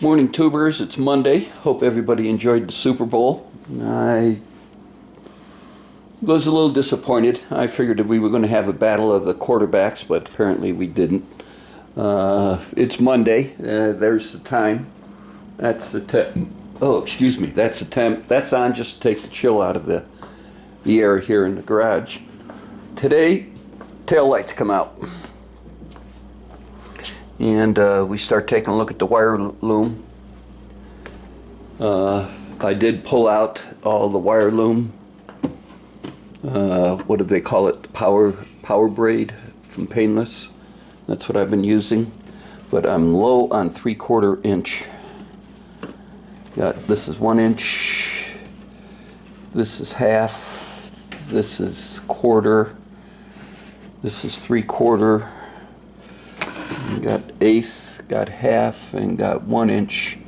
Morning tubers, it's Monday. Hope everybody enjoyed the Super Bowl. I was a little disappointed. I figured that we were going to have a battle of the quarterbacks, but apparently we didn't. It's Monday. There's the time. That's the tip. Oh, excuse me. That's the temp. That's on just to take the chill out of the air here in the garage. Today, tail lights come out. And we start taking a look at the wire loom. I did pull out all the wire loom. What do they call it? Power braid from Painless. That's what I've been using. But I'm low on 3/4 inch. This is 1 inch. This is half. This is quarter. This is 3/4. Got eighth, got half, and got 1 inch.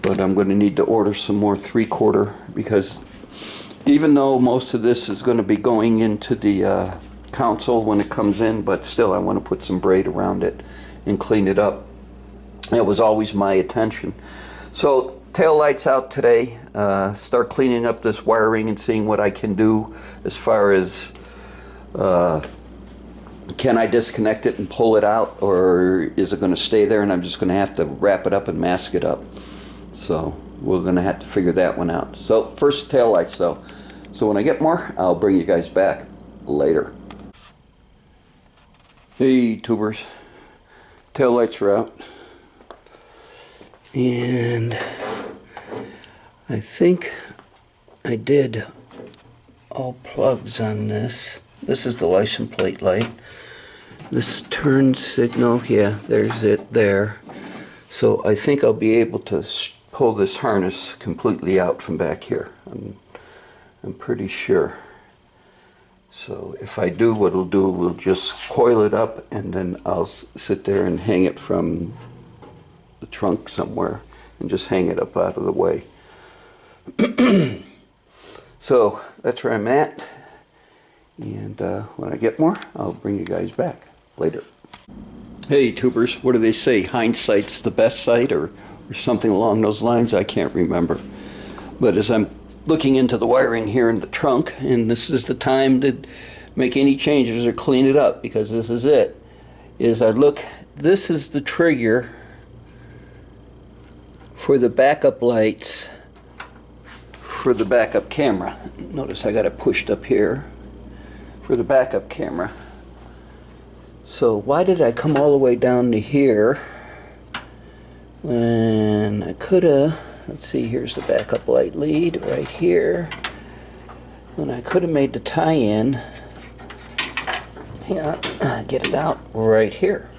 But I'm going to need to order some more 3/4 because even though most of this is going to be going into the console when it comes in, but still I want to put some braid around it and clean it up. That was always my intention. So tail lights out today. Start cleaning up this wiring and seeing what I can do as far as can I disconnect it and pull it out, or is it going to stay there and I'm just going to have to wrap it up and mask it up? So we're going to have to figure that one out. So first tail lights though. So when I get more, I'll bring you guys back later. Hey tubers, tail lights are out. And I think I did all plugs on this. This is the license plate light. This turn signal, yeah, there's it there. So I think I'll be able to pull this harness completely out from back here. I'm pretty sure. So if I do, what we'll do, we'll just coil it up and then I'll sit there and hang it from the trunk somewhere and just hang it up out of the way. So that's where I'm at. And when I get more, I'll bring you guys back later. Hey tubers, what do they say? Hindsight's the best sight, or something along those lines? I can't remember. But as I'm looking into the wiring here in the trunk, and this is the time to make any changes or clean it up, because this is it, is I look, this is the trigger for the backup lights for the backup camera. Notice I got it pushed up here for the backup camera. So why did I come all the way down to here when I could have, let's see, here's the backup light lead right here, when I could have made the tie-in, get it out right here,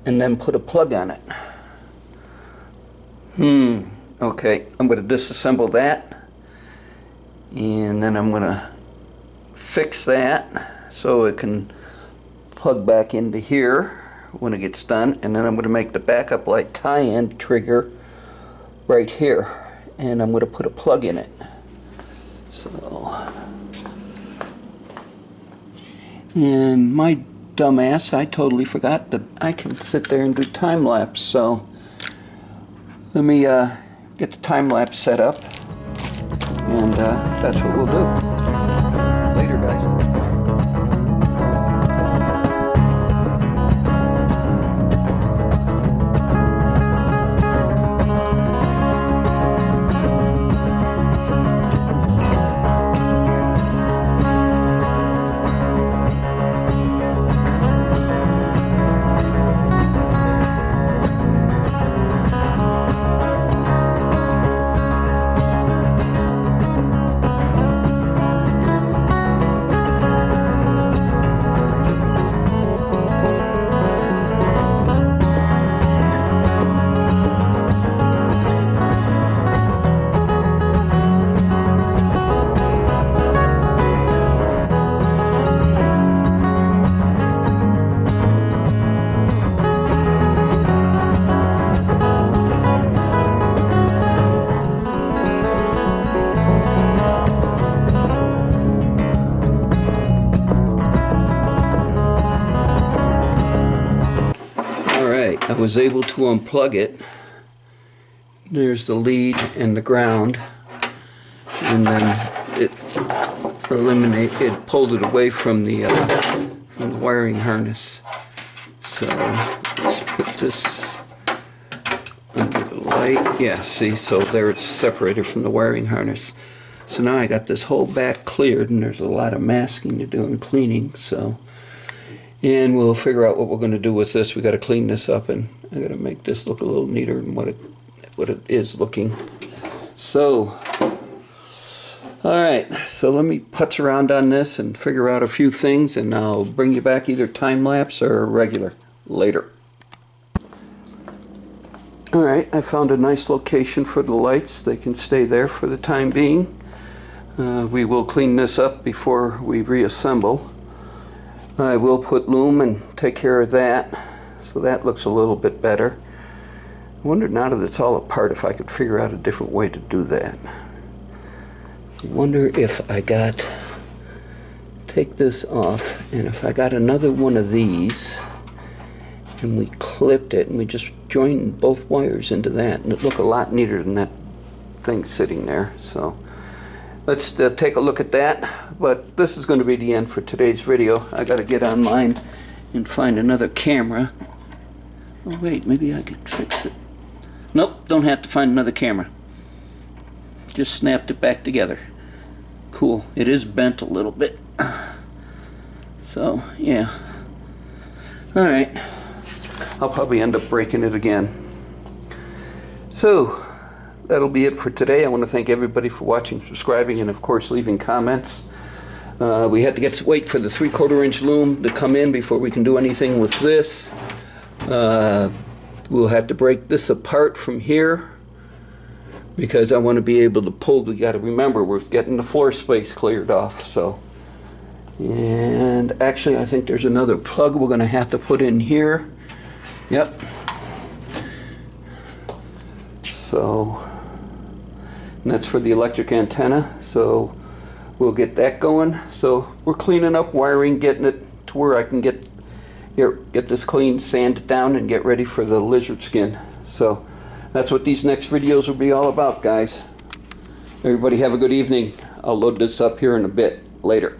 and then put a plug on it. Okay, I'm going to disassemble that, and then I'm going to fix that so it can plug back into here when it gets done, and then I'm going to make the backup light tie-in trigger right here, and I'm going to put a plug in it. So, and my dumbass, I totally forgot that I can sit there and do time lapse. So let me get the time lapse set up, and that's what we'll do. Later, guys. I was able to unplug it there's the lead and the ground, and then it pulled it away from the wiring harness. So let's put this under the light. Yeah, see, so there it's separated from the wiring harness. So now I got this whole back cleared, and there's a lot of masking to do and cleaning. So, and we'll figure out what we're going to do with this. We got to clean this up, and I got to make this look a little neater than what it is looking. So, all right. So let me putz around on this and figure out a few things, and I'll bring you back either time lapse or regular later. All right. I found a nice location for the lights. They can stay there for the time being. We will clean this up before we reassemble. I will put loom and take care of that, so that looks a little bit better. I wonder now that it's all apart if I could figure out a different way to do that. I wonder if take this off, and if I got another one of these and we clipped it and we just joined both wires into that, and it'd look a lot neater than that thing sitting there. So let's take a look at that. But this is going to be the end for today's video. I got to get online and find another camera. Oh wait, maybe I can fix it. Nope, don't have to find another camera. Just snapped it back together. Cool. It is bent a little bit. So yeah. Alright. I'll probably end up breaking it again. So that'll be it for today. I want to thank everybody for watching, subscribing, and of course leaving comments. We had to wait for the 3/4 inch loom to come in before we can do anything with this. We'll have to break this apart from here because I want to be able to pull. We got to remember we're getting the floor space cleared off. So, and actually I think there's another plug we're going to have to put in here. Yep. So, and that's for the electric antenna. So we'll get that going. So we're cleaning up wiring, getting it to where I can get this clean, sand it down, and get ready for the lizard skin. So that's what these next videos will be all about, guys. Everybody have a good evening. I'll load this up here in a bit. Later.